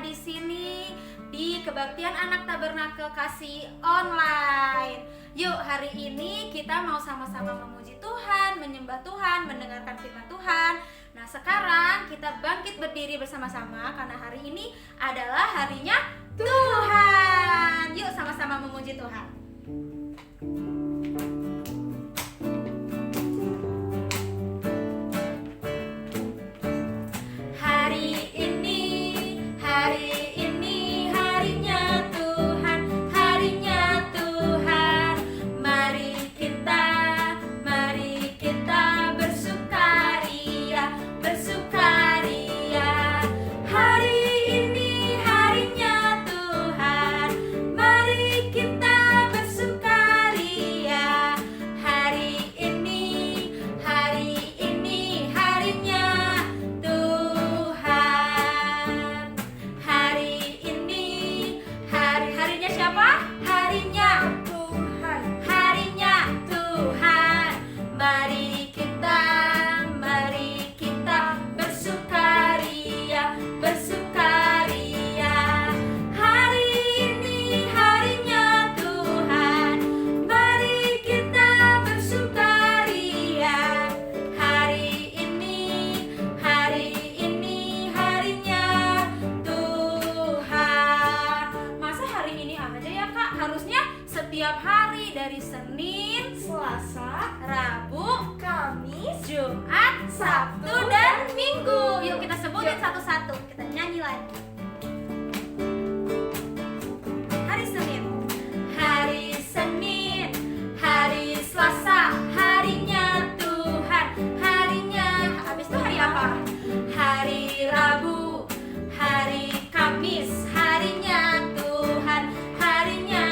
di sini di Kebaktian Anak Tabernakel Kasih Online. Yuk, hari ini kita mau sama-sama memuji Tuhan, menyembah Tuhan, mendengarkan firman Tuhan. Nah, sekarang kita bangkit berdiri bersama-sama karena hari ini adalah harinya Tuhan. Yuk sama-sama memuji Tuhan. Setiap hari dari Senin, Selasa, Rabu, Kamis, Jumat, Sabtu, dan Minggu. Yuk kita sebutin satu-satu. Kita nyanyi lagi. Hari Senin, hari Senin, hari Selasa, harinya Tuhan, harinya. Habis itu hari apa? Hari Rabu, hari Kamis, harinya Tuhan, harinya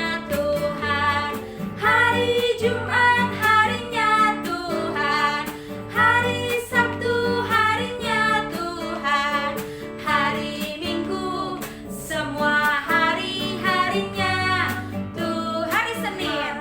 Jumat, harinya Tuhan, hari Sabtu, harinya Tuhan, hari Minggu, semua hari-harinya Tuhan. Hari Senin,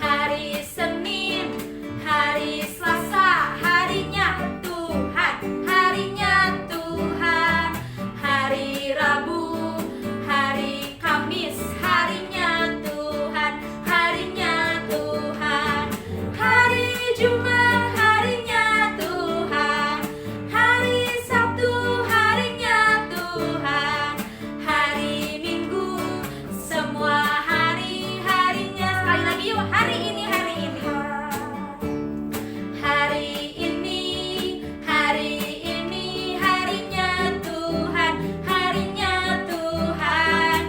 hari Senin, hari Selasa, harinya Tuhan, harinya Tuhan, hari Rabu, hari Kamis, harinya Tuhan, harinya Tuhan, hari Jumat, harinya Tuhan, hari Sabtu, harinya Tuhan, hari Minggu, semua hari-harinya. Sekali lagi yuk, hari ini, hari ini. Hari ini, hari ini, harinya Tuhan, harinya Tuhan.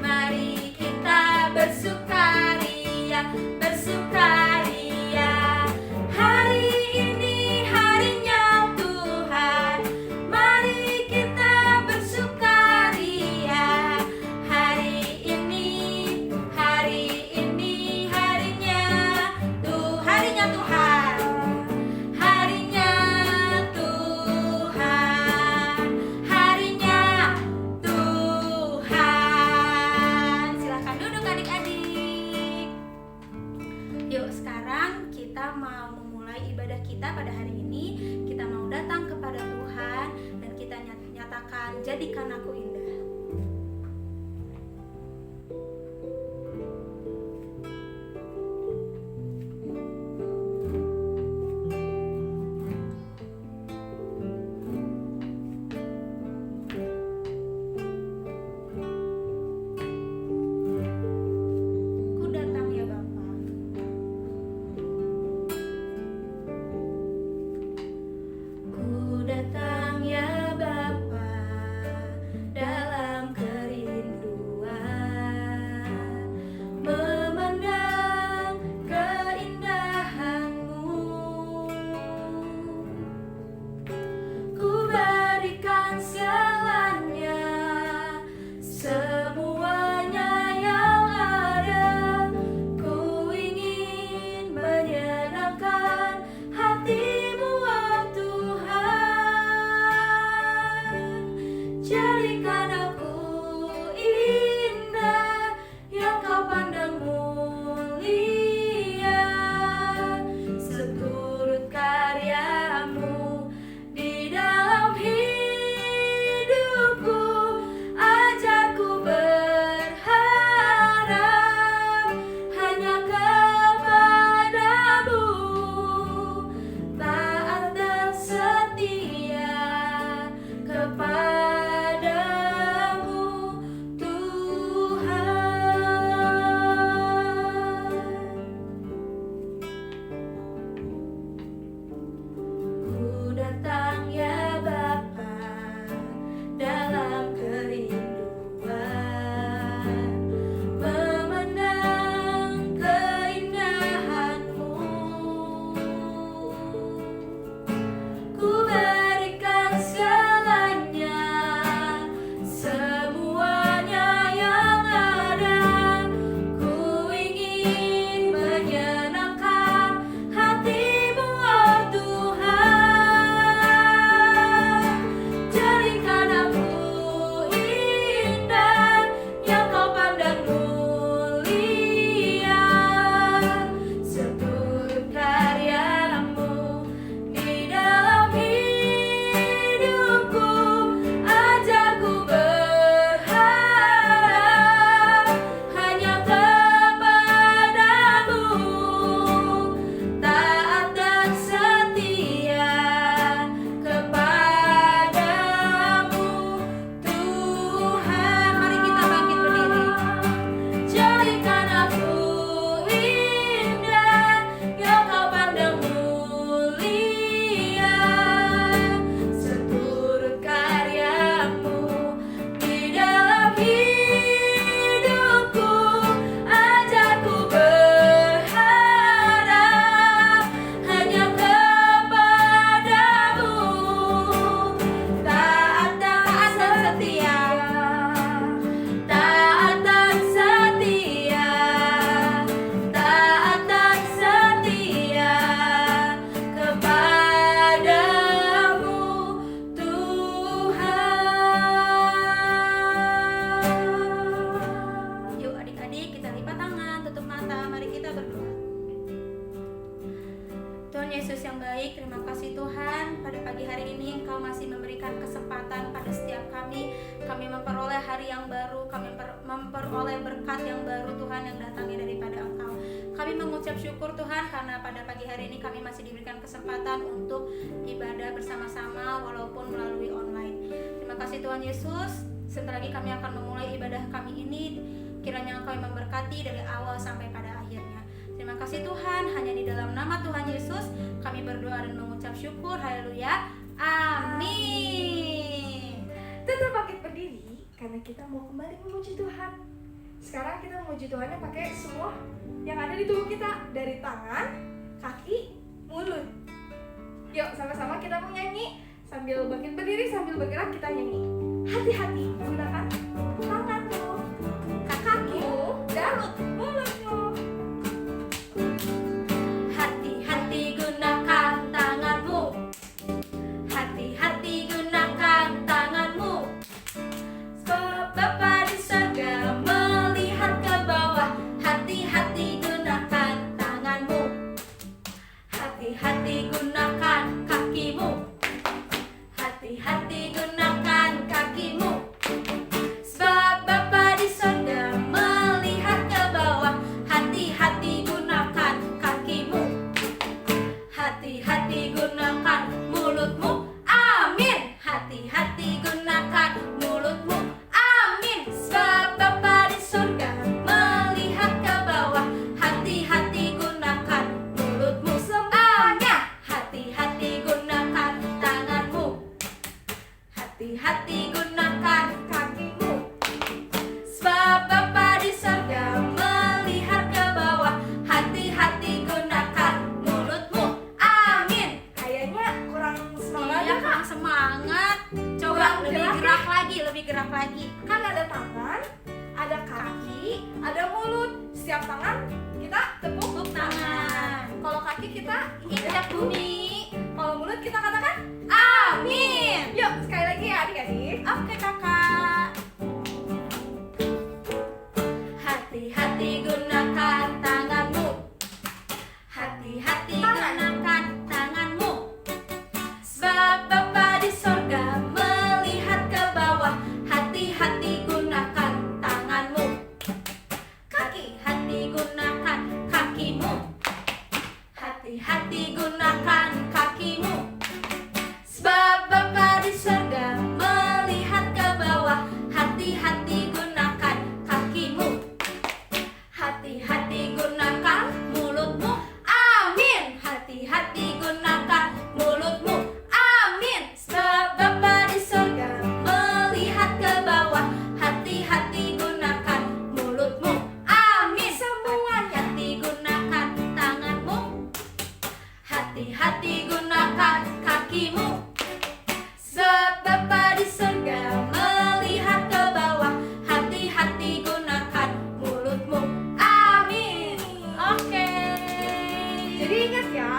Mari kita bersukaria, bersukaria. Hari ini harinya Tuhan, mari kita bersukaria. Hari ini harinya Tuhan, harinya Tuhan, harinya Tuhan, harinya Tuhan. Silahkan duduk adik-adik. Yuk, sekarang kita mau memulai ibadah kita pada hari ini. Kita mau datang kepada Tuhan dan kita nyatakan, jadikan aku indah. Ku datang ya Bapa. Ku datang ya Bapa, dalam kerinduan, memandang keindahan-Mu. Ku berikan segalanya, semuanya yang ada. Ku ingin menyenangkan hati-Mu, oh Tuhan. Jadikan aku indah, yang Kau pandang mulia, seturut karya-Mu di dalam hidup. Kami memperoleh hari yang baru, kami memperoleh berkat yang baru Tuhan yang datangnya daripada Engkau. Kami mengucap syukur Tuhan karena pada pagi hari ini kami masih diberikan kesempatan untuk ibadah bersama-sama walaupun melalui online. Terima kasih Tuhan Yesus. Sebentar lagi kami akan memulai ibadah kami ini. Kiranya Engkau yang memberkati dari awal sampai pada akhirnya. Terima kasih Tuhan, hanya di dalam nama Tuhan Yesus kami berdoa dan mengucap syukur. Haleluya. Amin. Tetap bangkit berdiri karena kita mau kembali memuji Tuhan. Sekarang kita memuji Tuhannya pakai semua yang ada di tubuh kita, dari tangan, kaki, mulut. Yuk sama-sama kita mau nyanyi. Sambil bangkit berdiri, sambil bergerak kita nyanyi. Hati-hati gunakan tanganmu, kakimu, dan mulutmu. Hati-hati gunakan tanganmu. Hati-hati gunakan tanganmu. Sebab Bapa di surga melihat ke bawah. Hati-hati gunakan tanganmu. Hati-hati gunakan kakimu. Hati-hati gunakan kakimu. Sebab Bapa di surga melihat ke bawah. Hati-hati gunakan kakimu. Hati-hati gunakan mulutmu. Amin. Hati-hati gunakan mulutmu. Amin. Sebab Bapa di surga melihat ke bawah. Hati-hati gunakan mulutmu. Semuanya. Hati-hati gunakan tanganmu. Hati-hati gunakan kakimu. Sebab Bapa di surga melihat ke bawah. Hati-hati gunakan mulutmu. Amin. Kayaknya kurang semangat Iya, ya, Kak. Kak, semangat. Coba Kurang lebih gerak, gerak lagi, lebih gerak lagi. Kan ada tangan, ada kaki, ada mulut. Setiap tangan kita tepuk Tangan. Kalau kaki kita Injak bumi. Kalau mulut kita katakan Amin. yuk sekali lagi ya adik-adik. Oke, Kakak. Hati-hati gunakan tanganmu. Hati-hati gunakan tanganmu. Sebab Bapa di surga melihat ke bawah. Hati-hati gunakan tanganmu. Hati-hati gunakan kakimu. Hati-hati gunakan kakimu. Sebab Bapa di surga melihat ke bawah. Hati-hati gunakan kakimu. Hati-hati gunakan mulutmu. Amin. Hati-hati gunakan mulutmu. Amin. Sebab Bapa di surga melihat ke bawah. Hati-hati gunakan mulutmu. Amin. Semuanya. Hati gunakan tanganmu. Hati-hati gunakan kakimu. Sebab Bapa di surga melihat ke bawah. Hati-hati gunakan mulutmu. Amin. Oke. Jadi ingat ya,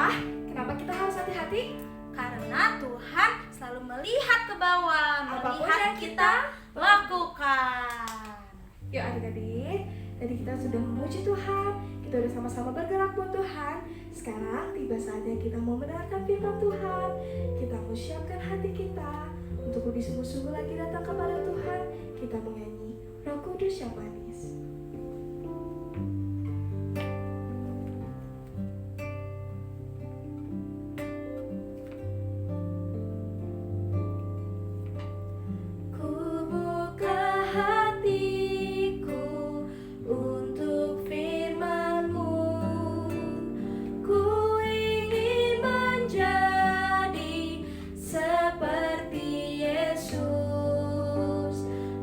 kenapa kita harus hati-hati? Karena Tuhan selalu melihat ke bawah, Apapun melihat yang kita lakukan. Yuk adik-adik, tadi kita sudah memuji Tuhan, kita udah sama-sama bergerak buat Tuhan. Sekarang tiba saatnya kita mau mendengarkan firman Tuhan. Kita mau siapkan hati kita untuk lebih sungguh-sungguh lagi datang kepada Tuhan. Kita menyanyi Roh Kudus yang manis. Ku buka hatiku untuk firman-Mu. Ku ingin menjadi seperti Yesus.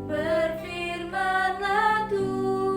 Berfirmanlah Tuhan.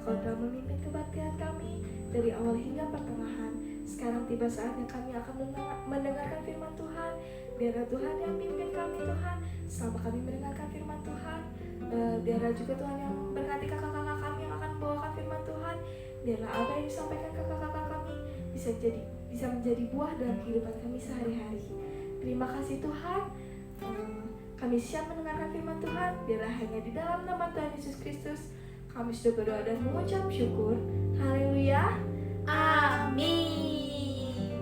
Engkau telah memimpin kebaktian kami dari awal hingga pertengahan. Sekarang tiba saatnya kami akan mendengarkan firman Tuhan. Biarlah Tuhan yang pimpin kami Tuhan, selama kami mendengarkan firman Tuhan. Biarlah juga Tuhan yang berkati kakak-kakak kami yang akan membawakan firman Tuhan. Biarlah apa yang disampaikan kakak-kakak kami bisa menjadi buah dalam kehidupan kami sehari-hari. Terima kasih Tuhan. Kami siap mendengarkan firman Tuhan. Biarlah hanya di dalam nama Tuhan Yesus Kristus kami sudah berdoa dan mengucap syukur. Haleluya. Amin.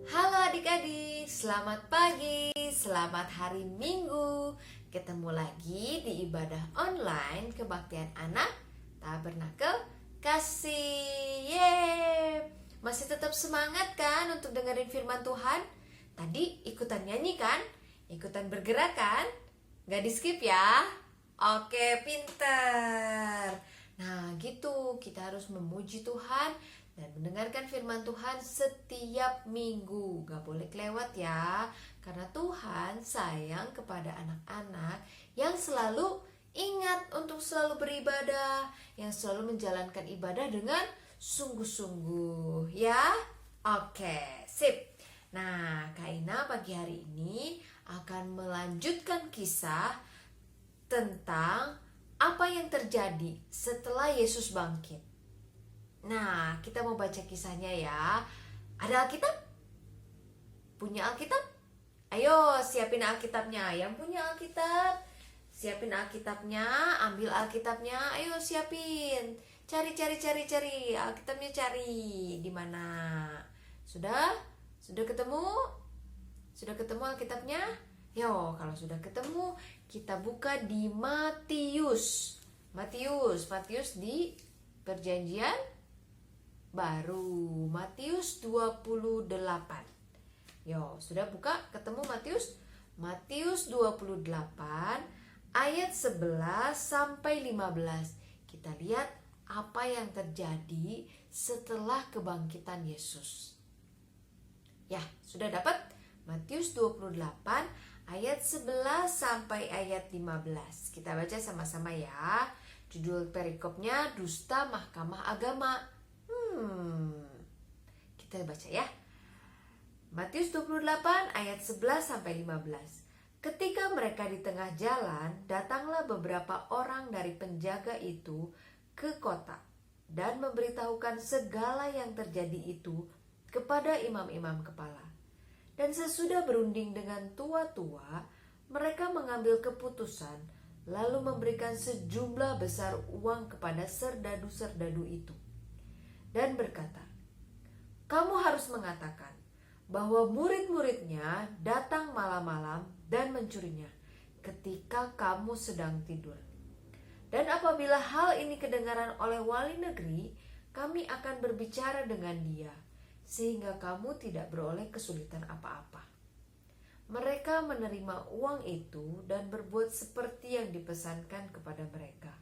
Halo adik-adik, selamat pagi, selamat hari Minggu. Ketemu lagi di ibadah online kebaktian anak Tabernakel Kasih. Yeay. Masih tetap semangat kan untuk dengerin firman Tuhan? Tadi ikutan nyanyi kan? Ikutan bergerak kan? Gak di skip ya? Oke, pinter. Nah gitu, kita harus memuji Tuhan dan mendengarkan firman Tuhan setiap minggu. Gak boleh kelewat ya, karena Tuhan sayang kepada anak-anak yang selalu ingat untuk selalu beribadah, yang selalu menjalankan ibadah dengan sungguh-sungguh ya. Oke, sip. Nah, Kak Ina pagi hari ini akan melanjutkan kisah tentang apa yang terjadi setelah Yesus bangkit. Nah, kita mau baca kisahnya ya. Ada Alkitab? Punya Alkitab? Ayo siapin Alkitabnya. Yang punya Alkitab, siapin Alkitabnya, ambil Alkitabnya. Ayo siapin. Cari Alkitabnya, cari di mana? Sudah ketemu? Sudah ketemu Alkitabnya? Yo, kalau sudah ketemu, kita buka di Matius di Perjanjian Baru, Matius 28. Yo, sudah buka? Ketemu Matius 28 ayat 11 sampai 15. Kita lihat apa yang terjadi setelah kebangkitan Yesus. Ya, sudah dapat? Matius 28 ayat 11 sampai ayat 15. Kita baca sama-sama ya. Judul perikopnya Dusta Mahkamah Agama. Kita baca ya. Matius 28 ayat 11 sampai 15. Ketika mereka di tengah jalan, datanglah beberapa orang dari penjaga itu ke kota dan memberitahukan segala yang terjadi itu kepada imam-imam kepala. Dan sesudah berunding dengan tua-tua, mereka mengambil keputusan, lalu memberikan sejumlah besar uang kepada serdadu-serdadu itu. Dan berkata, "Kamu harus mengatakan bahwa murid-muridnya datang malam-malam dan mencurinya ketika kamu sedang tidur. Dan apabila hal ini kedengaran oleh wali negeri, kami akan berbicara dengan dia, sehingga kamu tidak beroleh kesulitan apa-apa." Mereka menerima uang itu dan berbuat seperti yang dipesankan kepada mereka.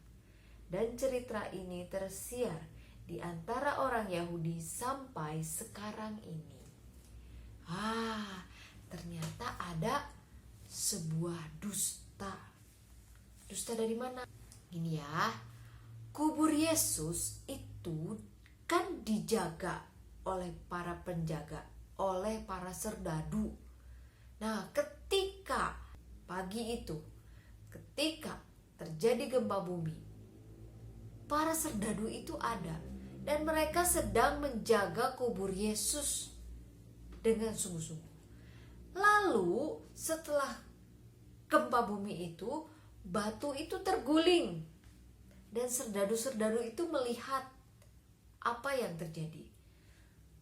Dan cerita ini tersiar di antara orang Yahudi sampai sekarang ini. Ternyata ada sebuah dusta. Dusta dari mana? Gini ya, kubur Yesus itu kan dijaga oleh para penjaga, oleh para serdadu. Nah, ketika pagi itu, ketika terjadi gempa bumi, para serdadu itu ada dan mereka sedang menjaga kubur Yesus dengan sungguh-sungguh. Lalu setelah gempa bumi itu, batu itu terguling dan serdadu-serdadu itu melihat apa yang terjadi.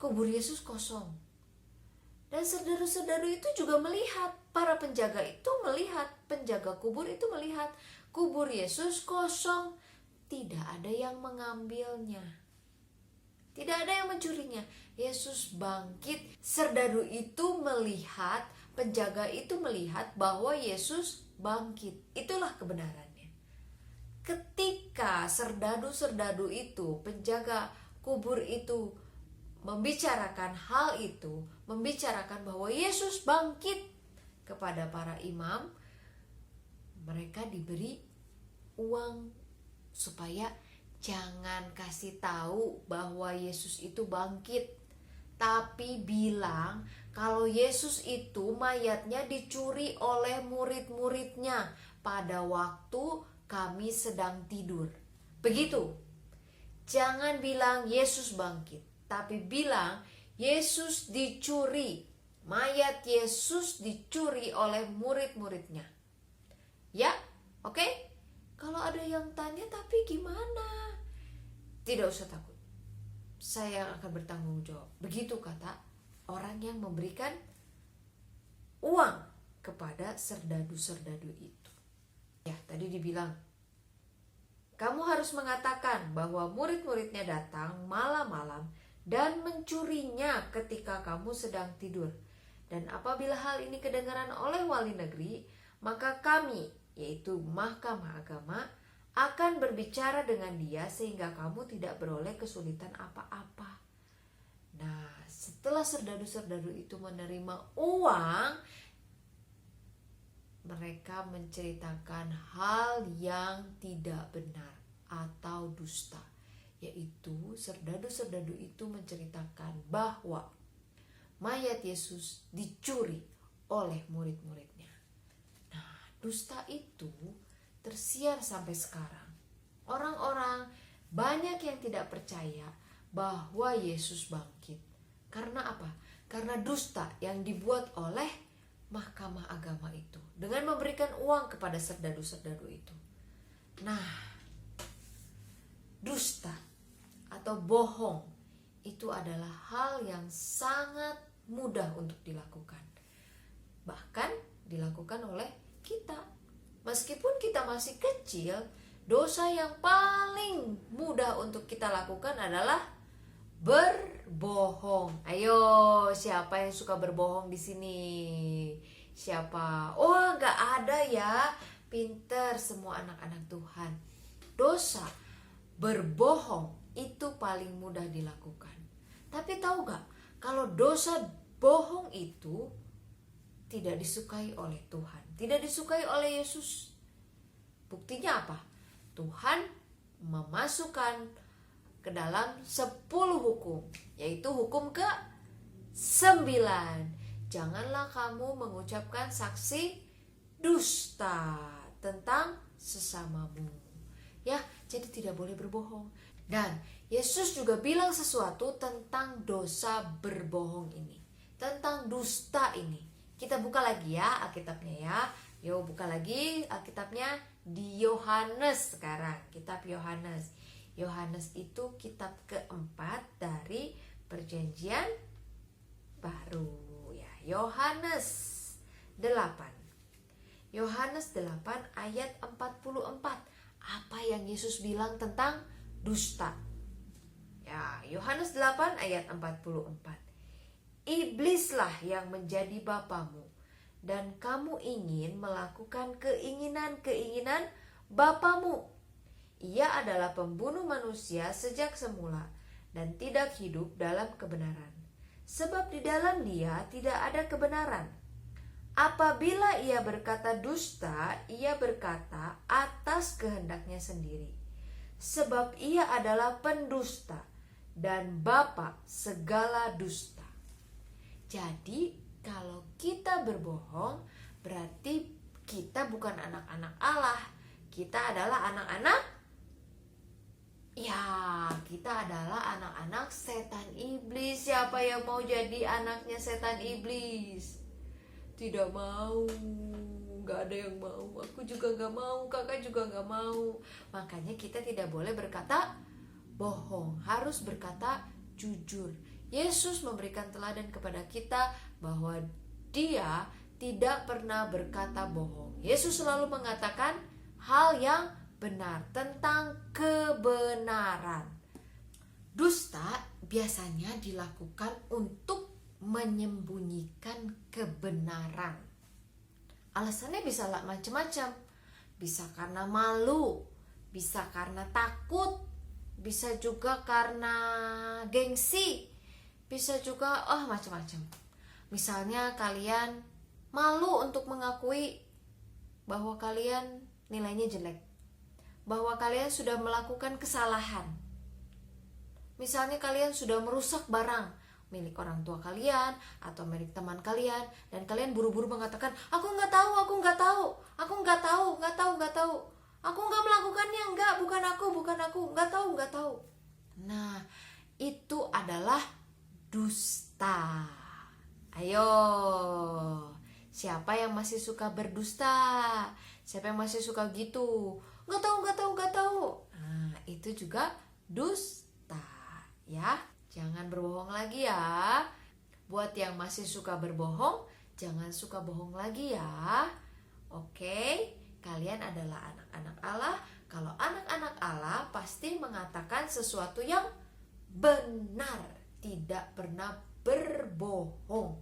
Kubur Yesus kosong. Dan serdadu-serdadu itu juga melihat, para penjaga itu melihat, penjaga kubur itu melihat kubur Yesus kosong, tidak ada yang mengambilnya, tidak ada yang mencurinya. Yesus bangkit, serdadu itu melihat, penjaga itu melihat bahwa Yesus bangkit. Itulah kebenarannya. Ketika serdadu-serdadu itu, penjaga kubur itu membicarakan hal itu, membicarakan bahwa Yesus bangkit kepada para imam, mereka diberi uang supaya Jangan kasih tahu bahwa Yesus itu bangkit, tapi bilang kalau Yesus itu mayatnya dicuri oleh murid-muridnya pada waktu kami sedang tidur. Begitu. Jangan bilang Yesus bangkit, tapi bilang Yesus dicuri. Mayat Yesus dicuri oleh murid-muridnya. Ya, oke? Kalau ada yang tanya, tapi gimana? Tidak usah takut. Saya akan bertanggung jawab. Begitu kata orang yang memberikan uang kepada serdadu-serdadu itu. Ya, tadi dibilang, kamu harus mengatakan bahwa murid-muridnya datang malam-malam dan mencurinya ketika kamu sedang tidur. Dan apabila hal ini kedengaran oleh wali negeri, maka kami, yaitu Mahkamah Agama, akan berbicara dengan dia sehingga kamu tidak beroleh kesulitan apa-apa. Nah, setelah serdadu-serdadu itu menerima uang, mereka menceritakan hal yang tidak benar atau dusta. Yaitu serdadu-serdadu itu menceritakan bahwa mayat Yesus dicuri oleh murid-muridnya. Nah, dusta itu tersiar sampai sekarang. Orang-orang banyak yang tidak percaya bahwa Yesus bangkit. Karena apa? Karena dusta yang dibuat oleh Mahkamah Agama itu dengan memberikan uang kepada serdadu-serdadu itu. Nah, dusta atau bohong itu adalah hal yang sangat mudah untuk dilakukan. Bahkan dilakukan oleh kita. Meskipun kita masih kecil, dosa yang paling mudah untuk kita lakukan adalah berbohong. Ayo, siapa yang suka berbohong di sini? Siapa? Oh, nggak ada ya. Pinter semua anak-anak Tuhan. Dosa berbohong itu paling mudah dilakukan. Tapi tahu nggak? Kalau dosa bohong itu tidak disukai oleh Tuhan, tidak disukai oleh Yesus. Buktinya apa? Tuhan memasukkan ke dalam 10 hukum, yaitu hukum ke-9. Janganlah kamu mengucapkan saksi dusta tentang sesamamu. Ya, jadi tidak boleh berbohong. Dan Yesus juga bilang sesuatu tentang dosa berbohong ini, tentang dusta ini. Kita buka lagi ya Alkitabnya ya. Yuk buka lagi Alkitabnya di Yohanes sekarang. Kitab Yohanes. Yohanes itu kitab keempat dari Perjanjian Baru ya. Yohanes 8. Yohanes 8 ayat 44. Apa yang Yesus bilang tentang dusta? Ya, Yohanes 8 ayat 44. Iblislah yang menjadi bapamu, dan kamu ingin melakukan keinginan-keinginan bapamu. Ia adalah pembunuh manusia sejak semula dan tidak hidup dalam kebenaran, sebab di dalam dia tidak ada kebenaran. Apabila ia berkata dusta, ia berkata atas kehendaknya sendiri, sebab ia adalah pendusta dan bapa segala dusta. Jadi kalau kita berbohong, berarti kita bukan anak-anak Allah. Kita adalah anak-anak, ya kita adalah anak-anak setan iblis. Siapa yang mau jadi anaknya setan iblis? Tidak mau, gak ada yang mau. Aku juga gak mau, kakak juga gak mau. Makanya kita tidak boleh berkata bohong, harus berkata jujur. Yesus memberikan teladan kepada kita bahwa dia tidak pernah berkata bohong. Yesus selalu mengatakan hal yang benar tentang kebenaran. Dusta biasanya dilakukan untuk menyembunyikan kebenaran. Alasannya bisa macam-macam. Bisa karena malu, bisa karena takut, bisa juga karena gengsi, bisa juga macam-macam. Misalnya kalian malu untuk mengakui bahwa kalian nilainya jelek. bahwa kalian sudah melakukan kesalahan. Misalnya kalian sudah merusak barang milik orang tua kalian atau milik teman kalian, dan kalian buru-buru mengatakan, aku nggak tahu, aku nggak tahu, aku nggak tahu, aku nggak melakukannya, bukan aku, nggak tahu. Nah, itu adalah dusta. Ayo, siapa yang masih suka berdusta? Siapa yang masih suka gitu? Nggak tahu. Nah, itu juga dusta, ya. Jangan berbohong lagi ya. Buat yang masih suka berbohong, jangan suka bohong lagi ya. Oke, kalian adalah anak-anak Allah. Kalau anak-anak Allah pasti mengatakan sesuatu yang benar, tidak pernah berbohong.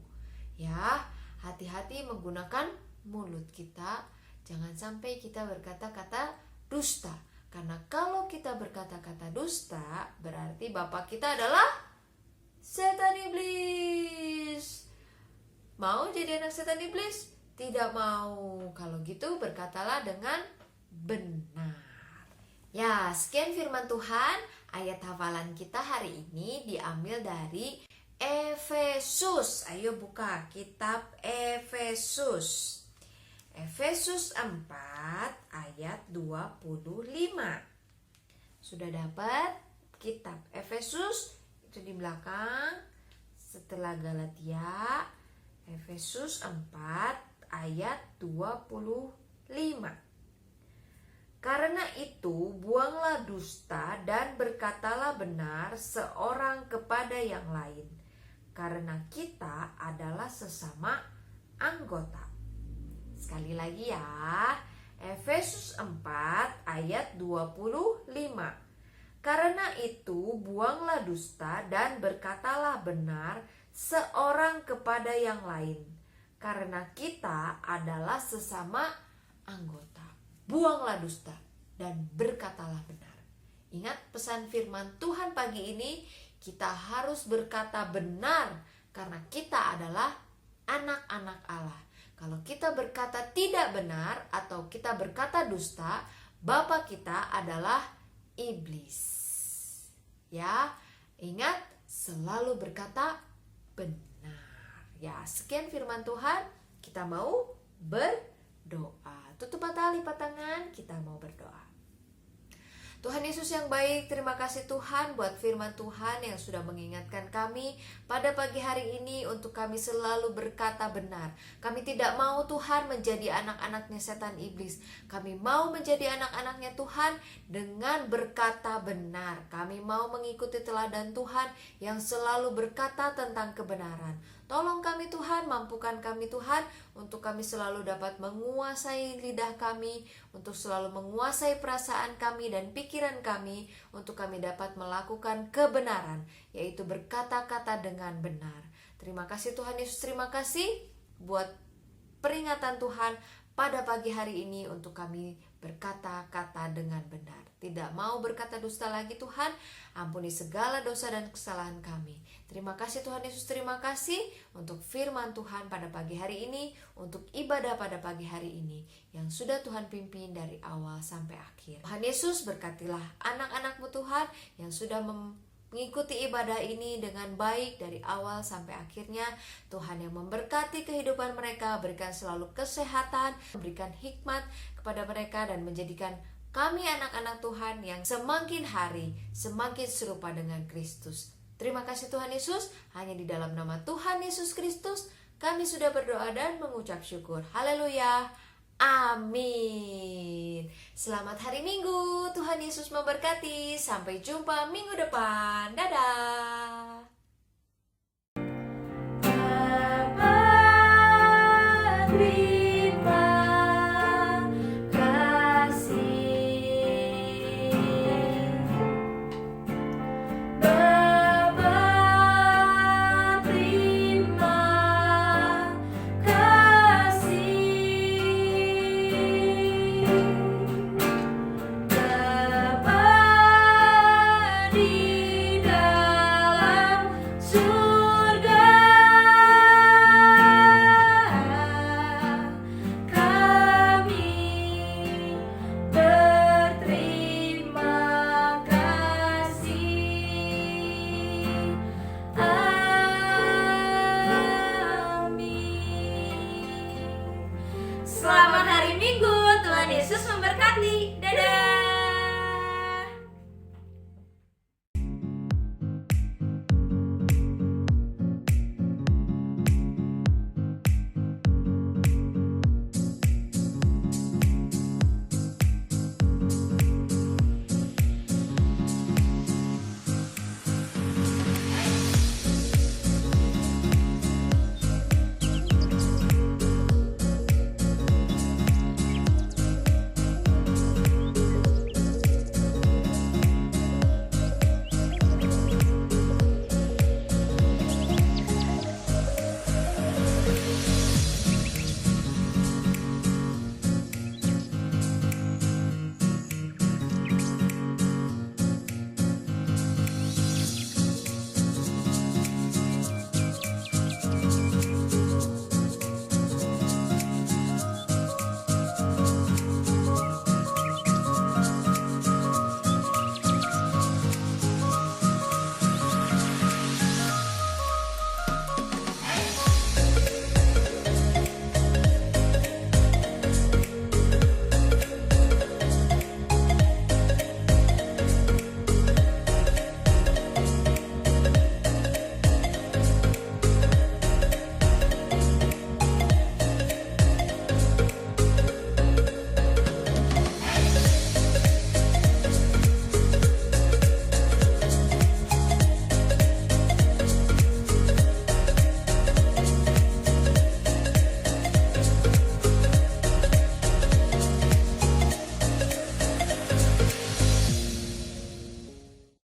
Ya, hati-hati menggunakan mulut kita. Jangan sampai kita berkata-kata dusta. Karena kalau kita berkata-kata dusta, berarti bapak kita adalah setan iblis. Mau jadi anak setan iblis? Tidak mau. Kalau gitu berkatalah dengan benar. Ya, sekian firman Tuhan. Ayat hafalan kita hari ini diambil dari Efesus. Ayo buka kitab Efesus. Efesus 4 ayat 25. Sudah dapat kitab Efesus? Itu di belakang setelah Galatia. Efesus 4 ayat 25. Karena itu buanglah dusta dan berkatalah benar seorang kepada yang lain, karena kita adalah sesama anggota. Sekali lagi ya, Efesus 4 ayat 25. Karena itu buanglah dusta dan berkatalah benar seorang kepada yang lain, karena kita adalah sesama anggota. Buanglah dusta dan berkatalah benar. Ingat pesan firman Tuhan pagi ini, kita harus berkata benar karena kita adalah anak-anak Allah. Kalau kita berkata tidak benar atau kita berkata dusta, bapa kita adalah iblis. Ya, ingat selalu berkata benar. Ya, sekian firman Tuhan. Kita mau berdoa. Tutup mata, lipat tangan, kita mau berdoa. Tuhan Yesus yang baik, terima kasih Tuhan buat firman Tuhan yang sudah mengingatkan kami pada pagi hari ini untuk kami selalu berkata benar. Kami tidak mau Tuhan menjadi anak-anaknya setan iblis. Kami mau menjadi anak-anaknya Tuhan dengan berkata benar. Kami mau mengikuti teladan Tuhan yang selalu berkata tentang kebenaran. Tolong kami Tuhan, mampukan kami Tuhan untuk kami selalu dapat menguasai lidah kami, untuk selalu menguasai perasaan kami dan pikiran kami, untuk kami dapat melakukan kebenaran, yaitu berkata-kata dengan benar. Terima kasih Tuhan Yesus, terima kasih buat peringatan Tuhan pada pagi hari ini untuk kami berkata-kata dengan benar. Tidak mau berkata dusta lagi Tuhan. Ampuni segala dosa dan kesalahan kami. Terima kasih Tuhan Yesus, terima kasih untuk firman Tuhan pada pagi hari ini, untuk ibadah pada pagi hari ini yang sudah Tuhan pimpin dari awal sampai akhir. Tuhan Yesus, berkatilah anak-anak-Mu Tuhan yang sudah mengikuti ibadah ini dengan baik dari awal sampai akhirnya. Tuhan yang memberkati kehidupan mereka, berikan selalu kesehatan, berikan hikmat kepada mereka dan menjadikan kami anak-anak Tuhan yang semakin hari semakin serupa dengan Kristus. Terima kasih Tuhan Yesus, hanya di dalam nama Tuhan Yesus Kristus kami sudah berdoa dan mengucap syukur. Haleluya. Amin. Selamat hari Minggu. Tuhan Yesus memberkati. Sampai jumpa minggu depan. Dadah.